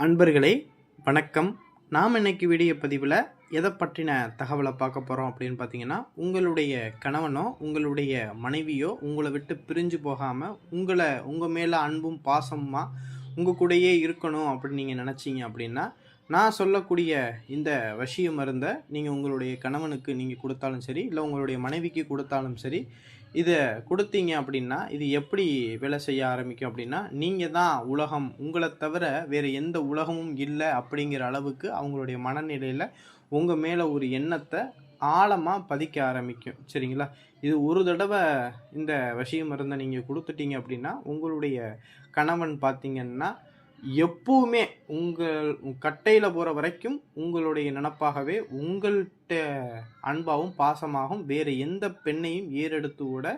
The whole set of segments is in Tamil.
அன்பர்களே வணக்கம். நாம் இன்னைக்கு வீடியோ பதிவில் எதை பற்றின தகவலை பார்க்க போகிறோம் அப்படின்னு பார்த்தீங்கன்னா, உங்களுடைய கணவனோ உங்களுடைய மனைவியோ உங்களை விட்டு பிரிஞ்சு போகாமல் உங்கள் மேலே அன்பும் பாசமாக உங்கள் கூடயே இருக்கணும் அப்படின்னு நீங்கள் நினச்சிங்க அப்படின்னா, நான் சொல்லக்கூடிய இந்த வசிய மருந்தை நீங்கள் உங்களுடைய கணவனுக்கு நீங்கள் கொடுத்தாலும் சரி, இல்லை உங்களுடைய மனைவிக்கு கொடுத்தாலும் சரி, இதை கொடுத்தீங்க அப்படின்னா இது எப்படி வேலை செய்ய ஆரம்பிக்கும் அப்படின்னா, நீங்கள் தான் உலகம், உங்களை தவிர வேறு எந்த உலகமும் இல்லை அப்படிங்கிற அளவுக்கு அவங்களுடைய மனநிலையில் உங்கள் மேலே ஒரு எண்ணத்தை ஆழமாக பதிக்க ஆரம்பிக்கும். சரிங்களா? இது ஒரு தடவை இந்த வசிய மருந்தை நீங்கள் கொடுத்துட்டீங்க அப்படின்னா, உங்களுடைய கணவன் பார்த்தீங்கன்னா எப்பவுமே உங்கள் கட்டையில் போகிற வரைக்கும் உங்களுடைய நினப்பாகவே உங்கள்கிட்ட அன்பாகவும் பாசமாகவும் வேறு எந்த பெண்ணையும் ஏறெடுத்து கூட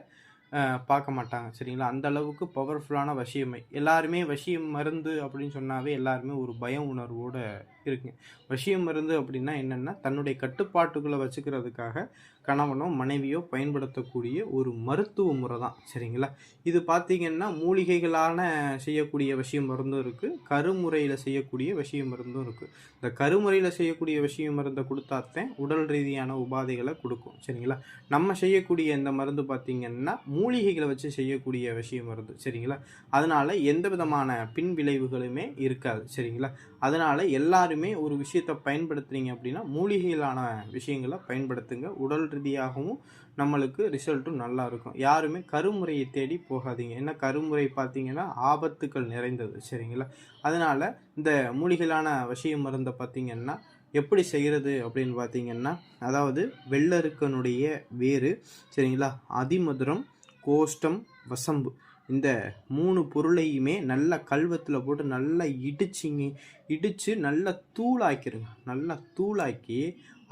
பார்க்க மாட்டாங்க. சரிங்களா? அந்த அளவுக்கு பவர்ஃபுல்லான வசியமை. எல்லாருமே வசியம் மருந்து அப்படின்னு சொன்னாவே எல்லாருமே ஒரு பய உணர்வோடு இருக்குங்க. வசியம் மருந்து அப்படின்னா என்னென்னா, தன்னுடைய கட்டுப்பாட்டுக்குள்ளே வச்சுக்கிறதுக்காக கணவனோ மனைவியோ பயன்படுத்தக்கூடிய ஒரு மருத்துவ முறை தான். சரிங்களா? இது பார்த்திங்கன்னா மூலிகைகளான செய்யக்கூடிய வசிய மருந்தும் இருக்குது, கருமுறையில் செய்யக்கூடிய வசிய மருந்தும் இருக்குது. இந்த கருமுறையில் செய்யக்கூடிய வசிய மருந்தை கொடுத்தாத்தான் உடல் ரீதியான உபாதைகளை கொடுக்கும். சரிங்களா? நம்ம செய்யக்கூடிய இந்த மருந்து பார்த்திங்கன்னா மூலிகைகளை வச்சு செய்யக்கூடிய வசிய மருந்து. சரிங்களா? அதனால் எந்த விதமான பின் விளைவுகளுமே இருக்காது. சரிங்களா? அதனால் எல்லாருமே ஒரு விஷயத்தை பயன்படுத்துறீங்க அப்படின்னா மூலிகைகளான விஷயங்களை பயன்படுத்துங்க. உடல் ரீதியாகவும் நம்மளுக்கு ரிசல்ட்டும் நல்லா இருக்கும். யாருமே கருமுறையை தேடி போகாதீங்க. ஏன்னா கருமுறை பார்த்தீங்கன்னா ஆபத்துக்கள் நிறைந்தது. சரிங்களா? அதனால் இந்த மூலிகைகளான வசிய மருந்தை பார்த்திங்கன்னா எப்படி செய்கிறது அப்படின்னு பார்த்தீங்கன்னா, அதாவது வெள்ளருக்கனுடைய வேறு, சரிங்களா, அதிமதுரம், கோஷ்டம், வசம்பு, இந்த 3 பொருளையுமே நல்லா கல்வத்தில் போட்டு நல்லா இடித்து நல்லா தூளாக்கிடுங்க. நல்லா தூளாக்கி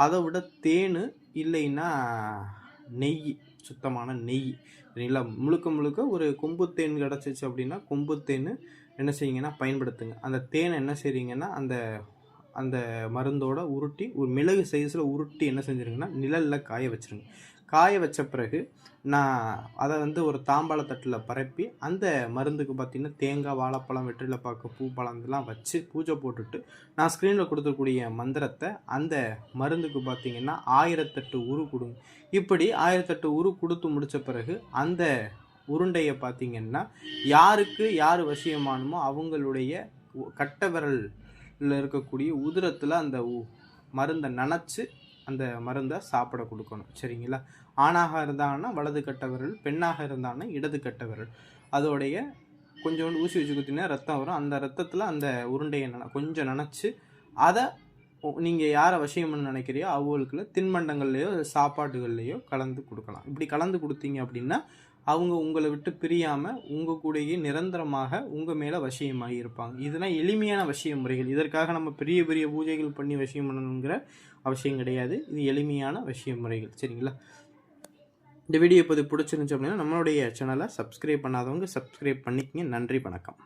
அதை விட தேன் இல்லைன்னா நெய், சுத்தமான நெய், சரிங்களா, முழுக்க ஒரு கொம்பு தேன் கிடச்சிச்சு அப்படின்னா கொம்பு தேன் என்ன செய்யுங்கன்னா பயன்படுத்துங்க. அந்த தேனை என்ன செய்றீங்கன்னா அந்த மருந்தோட உருட்டி ஒரு மிளகு சைஸில் உருட்டி என்ன செஞ்சுருங்கன்னா நிழலில் காய வச்சுருங்க. காய வச்ச பிறகு நான் அதை ஒரு தாம்பாளத்தட்டில் பரப்பி அந்த மருந்துக்கு பார்த்திங்கன்னா தேங்காய், வாழைப்பழம், வெற்றிலைப்பாக்கு, பூ, பழம் இதெல்லாம் வச்சு பூஜை போட்டுட்டு நான் ஸ்க்ரீனில் கொடுத்துக்கூடிய மந்திரத்தை அந்த மருந்துக்கு பார்த்திங்கன்னா 1008 உரு கொடுங்க. இப்படி 1008 உரு கொடுத்து முடித்த பிறகு அந்த உருண்டையை பார்த்திங்கன்னா யாருக்கு யார் வசியமானுமோ அவங்களுடைய கட்டை விரலில் இருக்கக்கூடிய உதிரத்தில் அந்த மருந்தை நனைச்சி அந்த மருந்தை சாப்பிட கொடுக்கணும். சரிங்களா? ஆணாக இருந்தாங்கன்னா வலது கட்டை விரல், பெண்ணாக இருந்தாங்கன்னா இடது கட்டை விரல். அதோடைய கொஞ்சோண்டு ஊசி வச்சு குத்தினா ரத்தம் வரும். அந்த ரத்தத்தில் அந்த உருண்டையை கொஞ்சம் நனைச்சி அதை நீங்கள் யாரை வசியம்னு நினைக்கிறியோ அவங்களுக்குள்ள தின்பண்டங்கள்லையோ சாப்பாடுகள்லையோ கலந்து கொடுக்கலாம். இப்படி கலந்து கொடுத்தீங்க அப்படின்னா அவங்க உங்களை விட்டு பிரியாமல் உங்கள் கூடயே நிரந்தரமாக உங்கள் மேலே வசியமாகி இருப்பாங்க. இதெல்லாம் எளிமையான வசிய முறைகள். இதற்காக நம்ம பெரிய பெரிய பூஜைகள் பண்ணி வசியம் பண்ணணுங்கிற அவசியம் கிடையாது. இது எளிமையான வசிய முறைகள். சரிங்களா? இந்த வீடியோ இப்போ பிடிச்சிருந்துச்சு அப்படின்னா நம்மளுடைய சேனலை சப்ஸ்கிரைப் பண்ணாதவங்க சப்ஸ்கிரைப் பண்ணிக்கங்க. நன்றி, வணக்கம்.